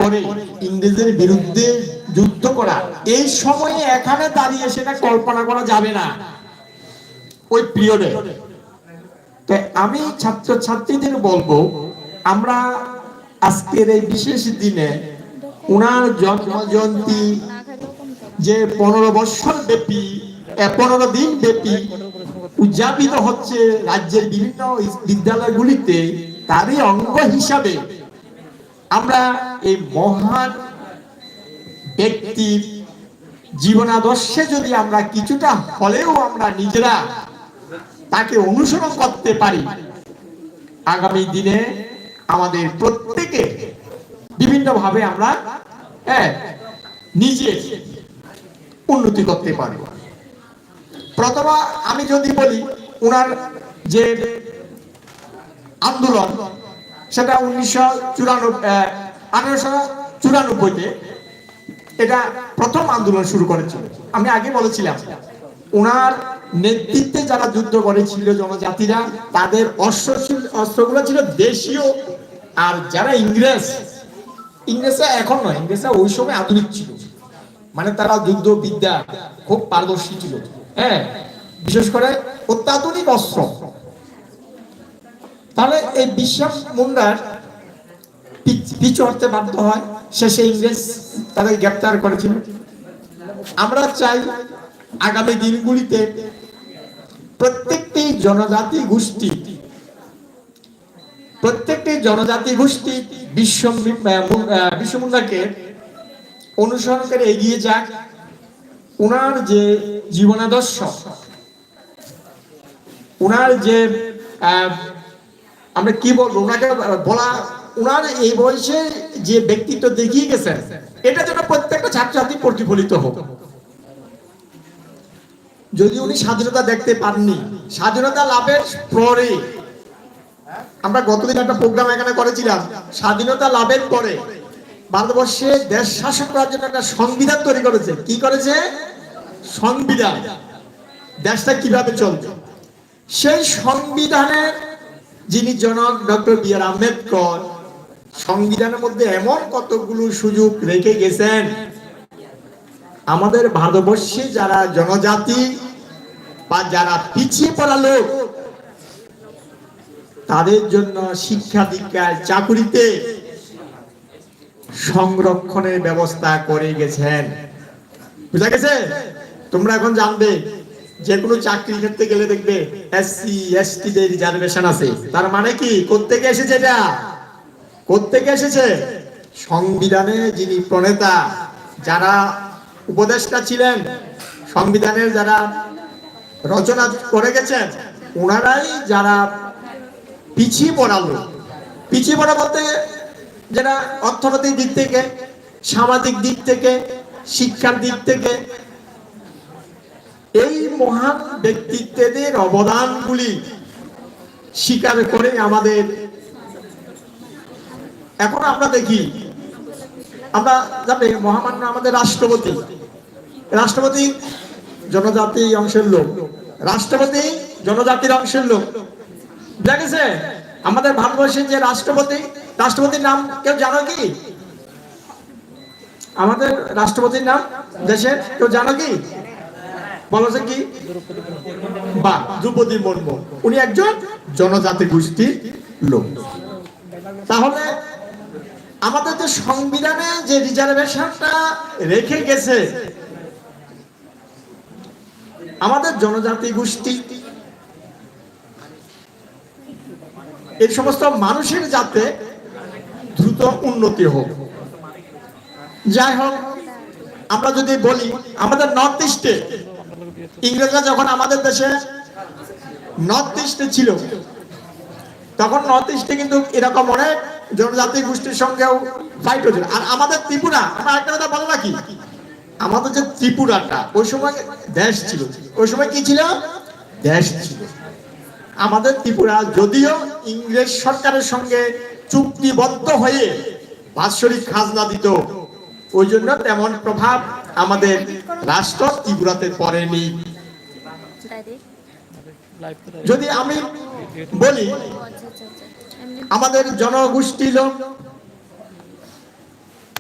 করে ইংরেজের বিরুদ্ধে যুদ্ধ করা, এই সময়ে এখানে দাঁড়িয়ে সেটা কল্পনা করা যাবে না ওই পিরিয়ডে। তো আমি ছাত্রছাত্রীদের বলবো, আমরা আজকের এই বিশেষ দিনে উনার জন্মজয়ন্তী যে 15 বছর ব্যাপী 15 দিন ব্যাপী উদযাপিত হচ্ছে রাজ্যের বিভিন্ন বিদ্যালয়গুলিতে, তারই অঙ্গ হিসাবে আমরা এই মহান ব্যক্তির জীবনাদর্শে যদি আমরা কিছুটা হলেও আমরা নিজেরা তাকে অনুসরণ করতে পারি, আগামী দিনে আমাদের প্রত্যেকে বিভিন্ন ভাবে আমরা নিজে উন্নতি করতে পারি। প্রথম আমি যদি বলি, উনার যে আন্দোলন সেটা 1894-তে এটা প্রথম আন্দোলন শুরু করেছিল। আমি আগে বলেছিলাম, উনার নেতৃত্বে যারা যুদ্ধ করেছিল জনজাতিরা, তাদের অস্ত্রগুলো ছিল দেশীয়, আর যারা ইংরেজরা এখন নয়, ইংরেজরা ওই সময় আধুনিক ছিল, মানে তারা যুদ্ধ বিদ্যা খুব পারদর্শী ছিল, বিশেষ করে অত্যাধুনিক অস্ত্র। তাহলে এই বিশ্বাস মুন্ডার পিছু হতে বাধ্য হয়, শেষে ইংরেজ তাদের গ্রেপ্তার করেছিল। আমরা চাই আগামী দিনগুলিতে প্রত্যেকটি জনজাতি গোষ্ঠী বিশ্ব মুন্ডাকে অনুসরণ করে এগিয়ে যাক। উনার যে জীবনাদর্শ, উনার যে আমরা কি বলবো, ওনাকে বলা, উনার এই বয়সে যে ব্যক্তিত্ব দেখিয়ে গেছেন, এটা যেন প্রত্যেকটা ছাত্রছাত্রী প্রতিফলিত হোক। যদি উনি স্বাধীনতা দেখতে পাননি, স্বাধীনতা লাভের পরে, আমরা গতদিন একটা প্রোগ্রাম এখানে করেছিলাম, স্বাধীনতা লাভের পরে ভারতবর্ষে দেশ শাসন করার জন্য একটা সংবিধান তৈরি করেছে। কি করেছে? সংবিধান, দেশটা কিভাবে চলবে। সেই সংবিধানের যিনি জনক ডক্টর বি.আর. আম্বেদকর, সংবিধানের মধ্যে এমন কতগুলো সুযোগ রেখে গেছেন, আমাদের ভারতবর্ষে যারা জনজাতি বা যারা পিছিয়ে পড়া লোক, তাদের জন্য শিক্ষা দীক্ষায় চাকুরিতে সংরক্ষণের ব্যবস্থা করে গেছেন। বুঝা গেছে? তোমরা এখন জানবে, যে কোনো চাকরি ক্ষেত্রে গেলে দেখবে এসসি এসটি দের রিজার্ভেশন আছে। তার মানে কি? কোত্থেকে এসেছে এটা? কোত্থেকে এসেছে? সংবিধানে যিনি প্রণেতা, যারা উপদেষ্টা ছিলেন, সংবিধানের যারা রচনা করে গেছেন, ওনারাই যারা পিছিয়ে পড়ালো। পিছিয়ে পড়া বলতে যারা অর্থনৈতিক দিক থেকে, সামাজিক দিক থেকে, শিক্ষার দিক থেকে, এই মহান ব্যক্তিত্বদের অবদানগুলি স্বীকার করে আমাদের এখন আমরা দেখি, আমরা জানি মহামান্য আমাদের রাষ্ট্রপতি জনজাতি অংশের লোক, রাষ্ট্রপতি জনজাতির অংশের লোক। দেখেছে আমাদের ভারতবর্ষের যে রাষ্ট্রপতির নাম কেউ জানো কি? আমাদের রাষ্ট্রপতির নাম দেশের কেউ জানো কি? বলেছে কি? বা দ্রৌপদী মুর্মু। উনি একজন জনজাতি গোষ্ঠীর লোক। তাহলে আমাদের যে সংবিধানে যে রিজার্ভেশনটা রেখে গেছে, আমাদের জনজাতি গোষ্ঠী এই সমস্ত মানুষের যাতে দ্রুত উন্নতি হোক। যাই হোক, আমরা যদি বলি, আমাদের নর্থ ইস্টে ইংরেজরা যখন আমাদের দেশে নর্থ ইস্টে ছিল, তখন নর্থ ইস্টে কিন্তু এরকম অনেক জনজাতি গোষ্ঠীর সঙ্গেও ফাইট হয়েছিল। আর আমাদের ত্রিপুরা, আমরা একটা কথা বলো নাকি, আমাদের যে ত্রিপুরাটা ওই সময় দেশ ছিল, ওই সময় কি ছিল? দেশ ছিল। আমাদের ত্রিপুরা যদিও ইংরেজ সরকারের সঙ্গে চুক্তিবদ্ধ হয়ে বাৎসরিক খাজনা দিত, ওই জন্য তেমন প্রভাব আমাদের রাষ্ট্র ত্রিপুরাতে পড়েনি। যদি আমি বলি, আমাদের জনগোষ্ঠী লোক